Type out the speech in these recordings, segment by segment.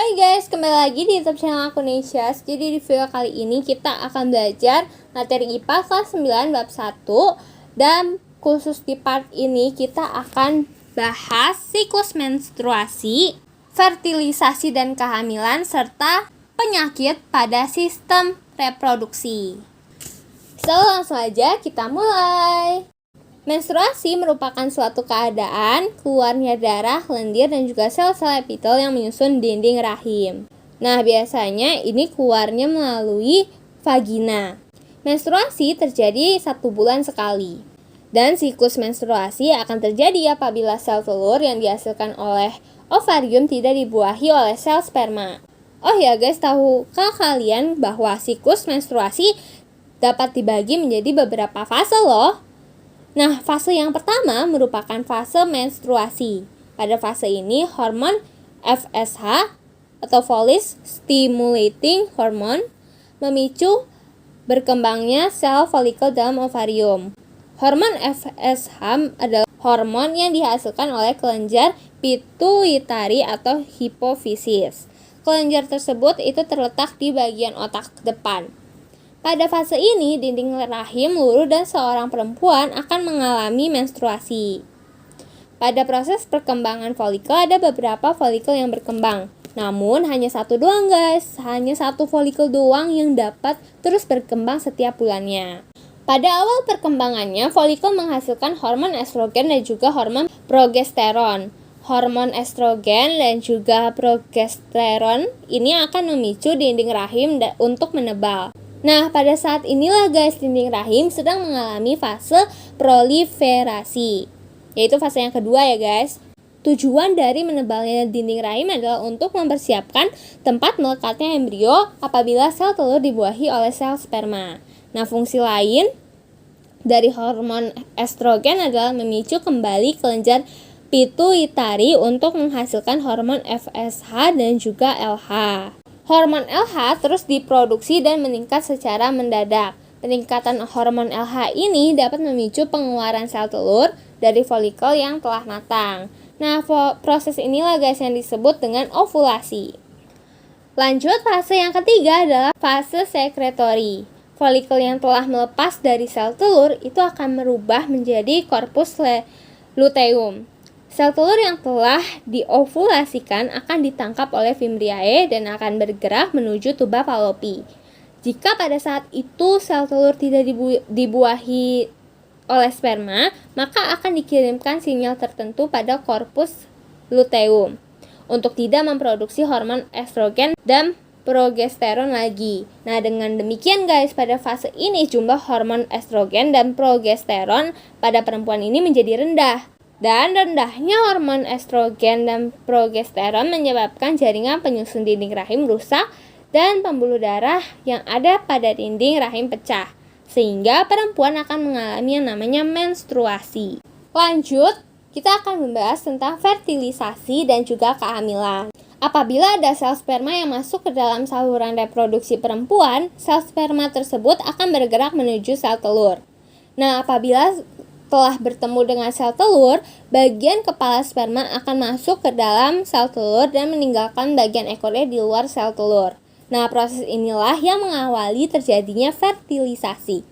Hai guys, kembali lagi di YouTube channel aku Nesias. Jadi di video kali ini kita akan belajar materi IPA kelas 9 bab 1. Dan khusus di part ini kita akan bahas siklus menstruasi, fertilisasi dan kehamilan, serta penyakit pada sistem reproduksi. So, langsung aja kita mulai. Menstruasi merupakan suatu keadaan keluarnya darah, lendir, dan juga sel-sel epitel yang menyusun dinding rahim. Nah, biasanya ini keluarnya melalui vagina. Menstruasi terjadi 1 bulan sekali. Dan siklus menstruasi akan terjadi apabila sel telur yang dihasilkan oleh ovarium tidak dibuahi oleh sel sperma. Oh ya guys, tahukah kalian bahwa siklus menstruasi dapat dibagi menjadi beberapa fase loh? Nah, fase yang pertama merupakan fase menstruasi. Pada fase ini, hormon FSH atau Follicle Stimulating Hormone memicu berkembangnya sel folikel dalam ovarium. Hormon FSH adalah hormon yang dihasilkan oleh kelenjar pituitari atau hipofisis. Kelenjar tersebut itu terletak di bagian otak depan. Pada fase ini, dinding rahim luruh dan seorang perempuan akan mengalami menstruasi. Pada proses perkembangan folikel ada beberapa folikel yang berkembang. Namun, hanya satu doang guys. Hanya satu folikel doang yang dapat terus berkembang setiap bulannya. Pada awal perkembangannya, folikel menghasilkan hormon estrogen dan juga hormon progesteron. Hormon estrogen dan juga progesteron ini akan memicu dinding rahim untuk menebal. Nah, pada saat inilah guys, dinding rahim sedang mengalami fase proliferasi, yaitu fase yang kedua ya guys. Tujuan dari menebalnya dinding rahim adalah untuk mempersiapkan tempat melekatnya embrio apabila sel telur dibuahi oleh sel sperma. Nah, fungsi lain dari hormon estrogen adalah memicu kembali kelenjar pituitari untuk menghasilkan hormon FSH dan juga LH. Hormon LH terus diproduksi dan meningkat secara mendadak. Peningkatan hormon LH ini dapat memicu pengeluaran sel telur dari folikel yang telah matang. Nah, proses inilah guys yang disebut dengan ovulasi. Lanjut, fase yang ketiga adalah fase sekretori. Folikel yang telah melepas dari sel telur itu akan merubah menjadi korpus luteum. Sel telur yang telah diovulasikan akan ditangkap oleh fimbriae dan akan bergerak menuju tuba Fallopi. Jika pada saat itu sel telur tidak dibuahi oleh sperma, maka akan dikirimkan sinyal tertentu pada korpus luteum untuk tidak memproduksi hormon estrogen dan progesteron lagi. Nah, dengan demikian guys, pada fase ini jumlah hormon estrogen dan progesteron pada perempuan ini menjadi rendah. Dan rendahnya hormon estrogen dan progesteron menyebabkan jaringan penyusun dinding rahim rusak dan pembuluh darah yang ada pada dinding rahim pecah, sehingga perempuan akan mengalami yang namanya menstruasi. Lanjut, kita akan membahas tentang fertilisasi dan juga kehamilan. Apabila ada sel sperma yang masuk ke dalam saluran reproduksi perempuan, sel sperma tersebut akan bergerak menuju sel telur. Nah, apabila telah bertemu dengan sel telur, bagian kepala sperma akan masuk ke dalam sel telur dan meninggalkan bagian ekornya di luar sel telur. Nah, proses inilah yang mengawali terjadinya fertilisasi.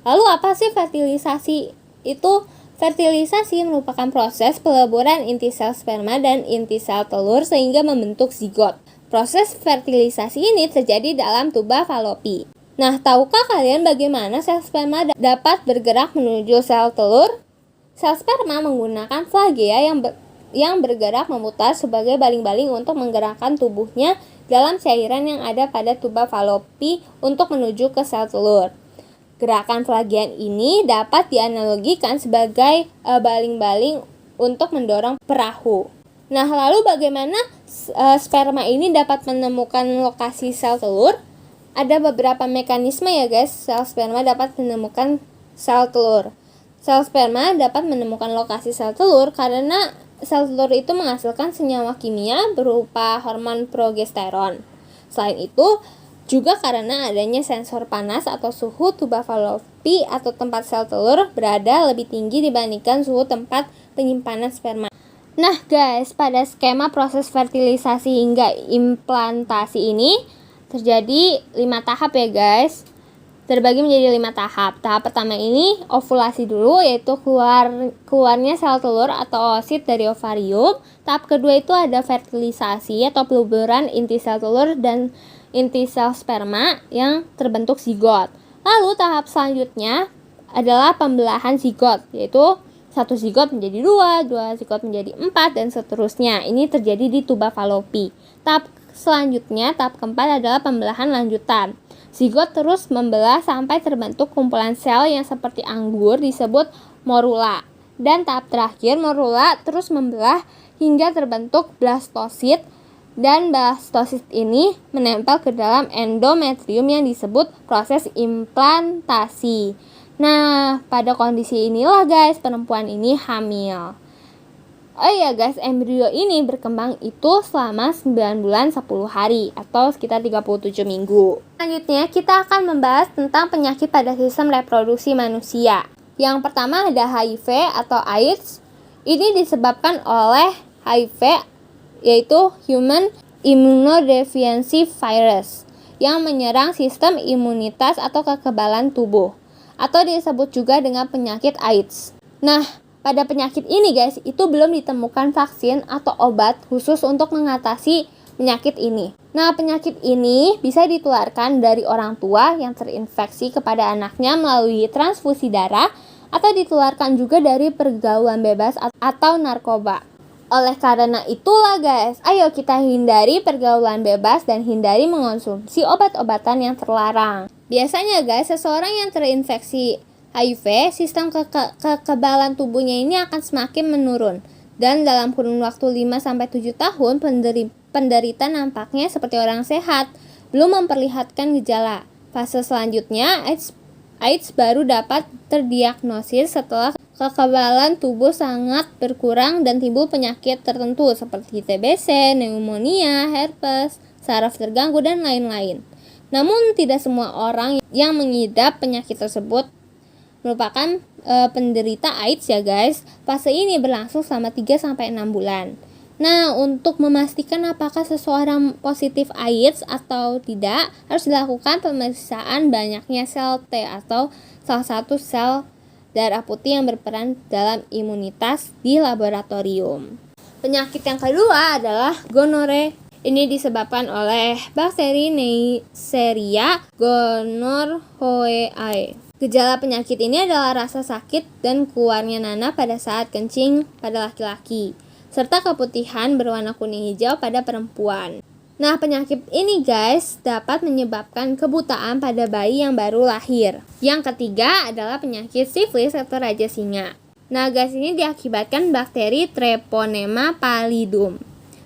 Lalu apa sih fertilisasi itu? Fertilisasi merupakan proses peleburan inti sel sperma dan inti sel telur sehingga membentuk zigot. Proses fertilisasi ini terjadi dalam tuba Fallopi. Nah, tahukah kalian bagaimana sel sperma dapat bergerak menuju sel telur? Sel sperma menggunakan flagea yang bergerak memutar sebagai baling-baling untuk menggerakkan tubuhnya dalam cairan yang ada pada tuba Fallopi untuk menuju ke sel telur. Gerakan flagea ini dapat dianalogikan sebagai baling-baling untuk mendorong perahu. Nah, lalu bagaimana sperma ini dapat menemukan lokasi sel telur? Ada beberapa mekanisme ya guys, sel sperma dapat menemukan sel telur. Sel sperma dapat menemukan lokasi sel telur karena sel telur itu menghasilkan senyawa kimia berupa hormon progesteron. Selain itu, juga karena adanya sensor panas atau suhu tuba Fallopi atau tempat sel telur berada lebih tinggi dibandingkan suhu tempat penyimpanan sperma. Nah guys, pada skema proses fertilisasi hingga implantasi ini terjadi 5 tahap ya guys. Terbagi menjadi 5 tahap. Tahap pertama ini ovulasi dulu, yaitu keluarnya sel telur atau oosit dari ovarium. Tahap kedua itu ada fertilisasi atau peluburan inti sel telur dan inti sel sperma yang terbentuk zigot. Lalu tahap selanjutnya adalah pembelahan zigot, yaitu satu zigot menjadi dua zigot menjadi 4, dan seterusnya. Ini terjadi di tuba falopi. Tahap selanjutnya, tahap keempat adalah pembelahan lanjutan. Zigot terus membelah sampai terbentuk kumpulan sel yang seperti anggur disebut morula. Dan tahap terakhir, morula terus membelah hingga terbentuk blastosit, dan blastosit ini menempel ke dalam endometrium yang disebut proses implantasi. Nah, pada kondisi inilah guys, perempuan ini hamil. Oh iya guys, embrio ini berkembang itu selama 9 bulan 10 hari atau sekitar 37 minggu. Selanjutnya kita akan membahas tentang penyakit pada sistem reproduksi manusia. Yang pertama ada HIV atau AIDS. Ini disebabkan oleh HIV, yaitu Human Immunodeficiency Virus, yang menyerang sistem imunitas atau kekebalan tubuh, atau disebut juga dengan penyakit AIDS. Nah, pada penyakit ini guys, itu belum ditemukan vaksin atau obat khusus untuk mengatasi penyakit ini. Nah, penyakit ini bisa ditularkan dari orang tua yang terinfeksi kepada anaknya melalui transfusi darah, atau ditularkan juga dari pergaulan bebas atau narkoba. Oleh karena itulah guys, ayo kita hindari pergaulan bebas dan hindari mengonsumsi obat-obatan yang terlarang. Biasanya guys, seseorang yang terinfeksi HIV, sistem kekebalan tubuhnya ini akan semakin menurun. Dan dalam kurun waktu 5-7 tahun, penderita nampaknya seperti orang sehat, belum memperlihatkan gejala. Fase selanjutnya, AIDS baru dapat terdiagnosis setelah kekebalan tubuh sangat berkurang dan timbul penyakit tertentu seperti TBC, pneumonia, herpes, saraf terganggu, dan lain-lain. Namun tidak semua orang yang mengidap penyakit tersebut merupakan penderita AIDS ya guys. Fase ini berlangsung selama 3-6 bulan. Nah, untuk memastikan apakah seseorang positif AIDS atau tidak, harus dilakukan pemeriksaan banyaknya sel T atau salah satu sel darah putih yang berperan dalam imunitas di laboratorium. Penyakit yang kedua adalah gonore. Ini disebabkan oleh bakteri Neisseria gonorrhoeae. Gejala penyakit ini adalah rasa sakit dan keluarnya nanah pada saat kencing pada laki-laki, serta keputihan berwarna kuning hijau pada perempuan. Nah, penyakit ini guys dapat menyebabkan kebutaan pada bayi yang baru lahir. Yang ketiga adalah penyakit sifilis atau raja singa. Nah guys, ini diakibatkan bakteri Treponema pallidum.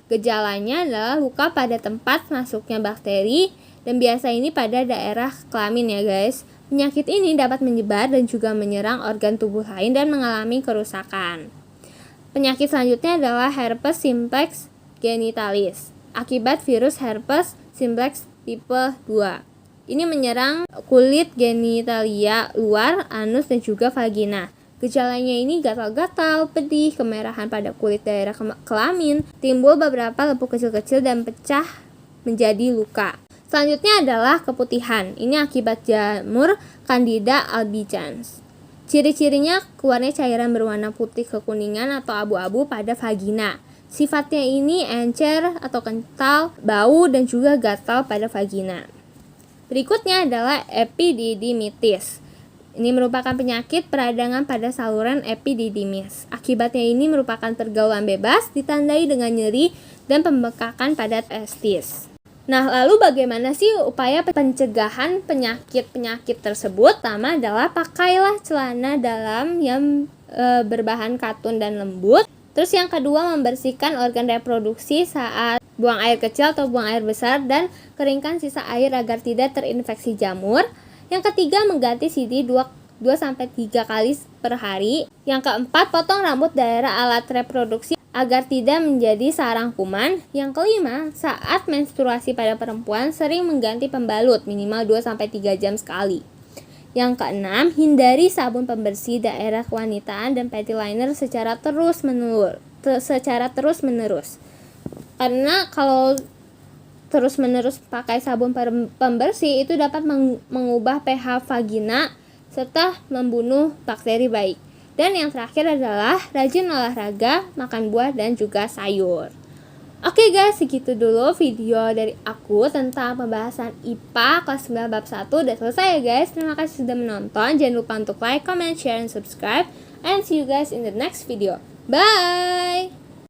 Gejalanya adalah luka pada tempat masuknya bakteri, dan biasa ini pada daerah kelamin ya guys. Penyakit ini dapat menyebar dan juga menyerang organ tubuh lain dan mengalami kerusakan. Penyakit selanjutnya adalah herpes simplex genitalis, akibat virus herpes simplex tipe 2. Ini menyerang kulit genitalia luar, anus, dan juga vagina. Gejalanya ini gatal-gatal, pedih, kemerahan pada kulit daerah kelamin, timbul beberapa lepuk kecil-kecil dan pecah menjadi luka. Selanjutnya adalah keputihan. Ini akibat jamur Candida albicans. Ciri-cirinya keluarnya cairan berwarna putih kekuningan atau abu-abu pada vagina. Sifatnya ini encer atau kental, bau, dan juga gatal pada vagina. Berikutnya adalah epididymitis. Ini merupakan penyakit peradangan pada saluran epididymis. Akibatnya ini merupakan pergaulan bebas, ditandai dengan nyeri dan pembekakan pada testis. Nah, lalu bagaimana sih upaya pencegahan penyakit-penyakit tersebut? Pertama adalah pakailah celana dalam yang berbahan katun dan lembut. Terus yang kedua, membersihkan organ reproduksi saat buang air kecil atau buang air besar, dan keringkan sisa air agar tidak terinfeksi jamur. Yang ketiga, mengganti CD 2-3 kali per hari. Yang keempat, potong rambut daerah alat reproduksi agar tidak menjadi sarang kuman. Yang kelima, saat menstruasi pada perempuan sering mengganti pembalut minimal 2-3 jam sekali. Yang keenam, hindari sabun pembersih daerah kewanitaan dan panty liner secara terus-menerus. secara terus-menerus. Karena kalau terus-menerus pakai sabun pembersih itu dapat mengubah pH vagina serta membunuh bakteri baik. Dan yang terakhir adalah rajin olahraga, makan buah dan juga sayur. Oke guys, segitu dulu video dari aku tentang pembahasan IPA kelas 9 bab 1 udah selesai ya guys. Terima kasih sudah menonton. Jangan lupa untuk like, comment, share, and subscribe. And see you guys in the next video. Bye!